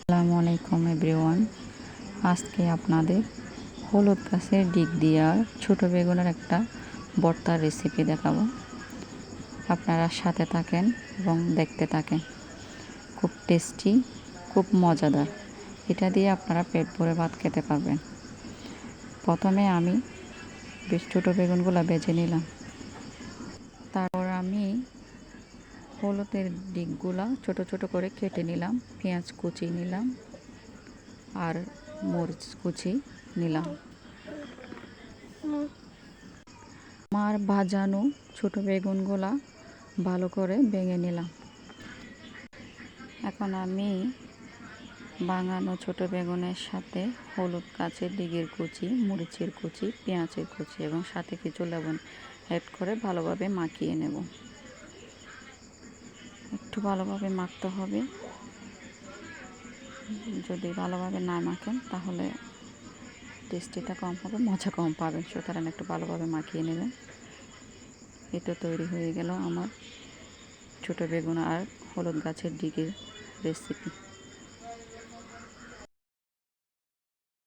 আসসালামু আলাইকুম এভরিওয়ান। আজকে আপনাদের হলুদ গাছের ডিগ দেওয়ার ছোটো বেগুনের একটা ভর্তার রেসিপি দেখাবো। আপনারা সাথে থাকেন এবং দেখতে থাকেন। খুব টেস্টি, খুব মজাদার। এটা দিয়ে আপনারা পেট ভরে ভাত খেতে পারবেন। প্রথমে আমি বেশ ছোটো বেগুনগুলো বেছে নিলাম। তারপর আমি হলুদের ডিগগুলা ছোট ছোট করে কেটে নিলাম। পেঁয়াজ কুচি নিলাম আর মরিচ কুচি নিলাম। আমার ভাজানো ছোট বেগুনগুলা ভালো করে ভেঙে নিলাম। এখন আমি ভাঙানো ছোট বেগুনের সাথে হলুদ গাছের ডিগের কুচি, মরিচের কুচি, পেঁয়াজের কুচি এবং সাথে কিছু লবণ অ্যাড করে ভালোভাবে মাখিয়ে নেব। একটু ভালোভাবে মাখতে হবে। যদি ভালোভাবে না মাখেন তাহলে টেস্টিটা কম হবে, মজা কম পাবেন। সুতরাং একটু ভালোভাবে মাখিয়ে নেবেন। এটা তৈরি হয়ে গেল আমার ছোটো বেগুন আর হলুদ গাছের ডিগের রেসিপি।